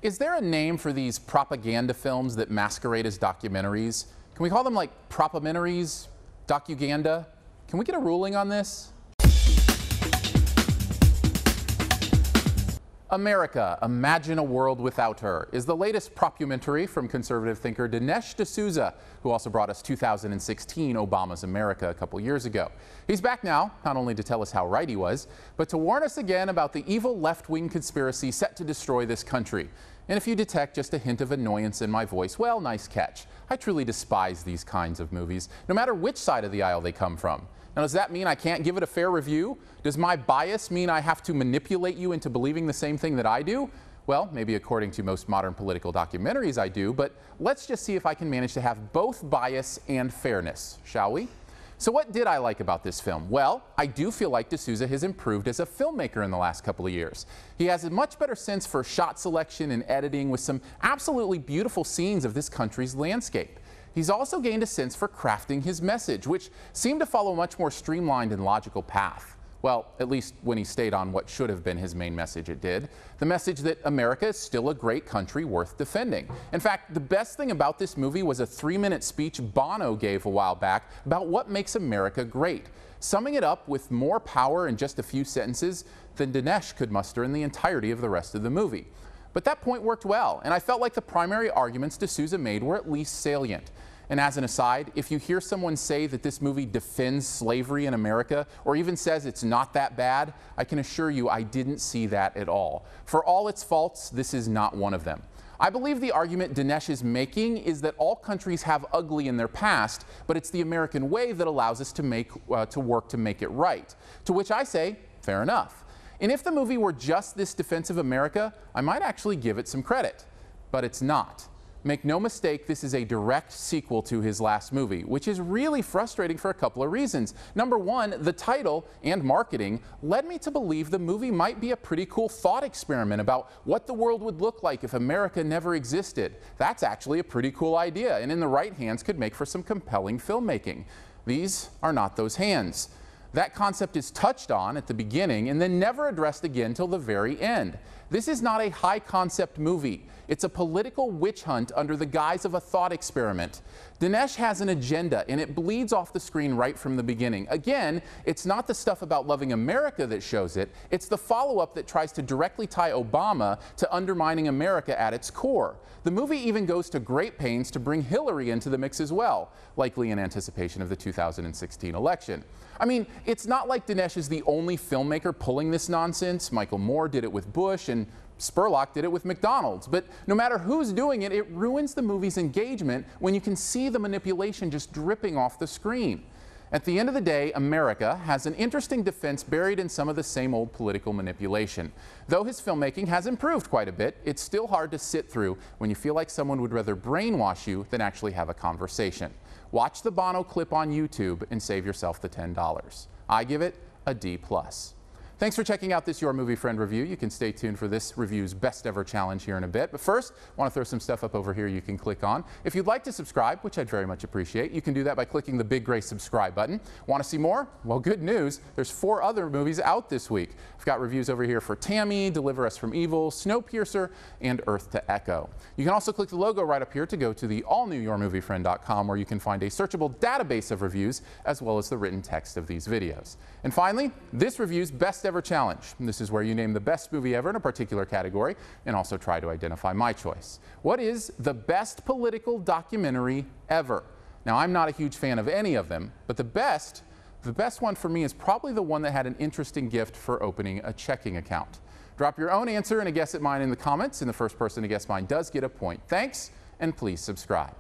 Is there a name for these propaganda films that masquerade as documentaries? Can we call them like propamentaries, docuganda? Can we get a ruling on this? America, Imagine a World Without Her is the latest propumentary from conservative thinker Dinesh D'Souza, who also brought us 2016 Obama's America a couple years ago. He's back now, not only to tell us how right he was, but to warn us again about the evil left-wing conspiracy set to destroy this country. And if you detect just a hint of annoyance in my voice, well, nice catch. I truly despise these kinds of movies, no matter which side of the aisle they come from. Now, does that mean I can't give it a fair review? Does my bias mean I have to manipulate you into believing the same thing that I do? Well, maybe according to most modern political documentaries I do, but let's just see if I can manage to have both bias and fairness, shall we? So what did I like about this film? Well, I do feel like D'Souza has improved as a filmmaker in the last couple of years. He has a much better sense for shot selection and editing with some absolutely beautiful scenes of this country's landscape. He's also gained a sense for crafting his message, which seemed to follow a much more streamlined and logical path. Well, at least when he stayed on what should have been his main message, it did. The message that America is still a great country worth defending. In fact, the best thing about this movie was a 3-minute speech Bono gave a while back about what makes America great, summing it up with more power in just a few sentences than Dinesh could muster in the entirety of the rest of the movie. But that point worked well, and I felt like the primary arguments D'Souza made were at least salient. And as an aside, if you hear someone say that this movie defends slavery in America, or even says it's not that bad, I can assure you I didn't see that at all. For all its faults, this is not one of them. I believe the argument Dinesh is making is that all countries have ugly in their past, but it's the American way that allows us to work to make it right. To which I say, fair enough. And if the movie were just this defense of America, I might actually give it some credit. But it's not. Make no mistake, this is a direct sequel to his last movie, which is really frustrating for a couple of reasons. Number one, the title and marketing led me to believe the movie might be a pretty cool thought experiment about what the world would look like if America never existed. That's actually a pretty cool idea, and in the right hands could make for some compelling filmmaking. These are not those hands. That concept is touched on at the beginning and then never addressed again till the very end. This is not a high-concept movie. It's a political witch hunt under the guise of a thought experiment. Dinesh has an agenda, and it bleeds off the screen right from the beginning. Again, it's not the stuff about loving America that shows it. It's the follow-up that tries to directly tie Obama to undermining America at its core. The movie even goes to great pains to bring Hillary into the mix as well, likely in anticipation of the 2016 election. I mean, it's not like Dinesh is the only filmmaker pulling this nonsense. Michael Moore did it with Bush, and Spurlock did it with McDonald's. But no matter who's doing it, it ruins the movie's engagement when you can see the manipulation just dripping off the screen. At the end of the day, America has an interesting defense buried in some of the same old political manipulation. Though his filmmaking has improved quite a bit, it's still hard to sit through when you feel like someone would rather brainwash you than actually have a conversation. Watch the Bono clip on YouTube and save yourself the $10. I give it a D+. Thanks for checking out this Your Movie Friend review. You can stay tuned for this review's best ever challenge here in a bit. But first, I want to throw some stuff up over here you can click on. If you'd like to subscribe, which I'd very much appreciate, you can do that by clicking the big gray subscribe button. Want to see more? Well, good news. There's 4 other movies out this week. I've got reviews over here for Tammy, Deliver Us from Evil, Snowpiercer, and Earth to Echo. You can also click the logo right up here to go to the all-new YourMovieFriend.com, where you can find a searchable database of reviews as well as the written text of these videos. And finally, this review's best ever challenge. This is where you name the best movie ever in a particular category and also try to identify my choice. What is the best political documentary ever? Now, I'm not a huge fan of any of them, but the best one for me is probably the one that had an interesting gift for opening a checking account. Drop your own answer and a guess at mine in the comments, and the first person to guess mine does get a point. Thanks, and please subscribe.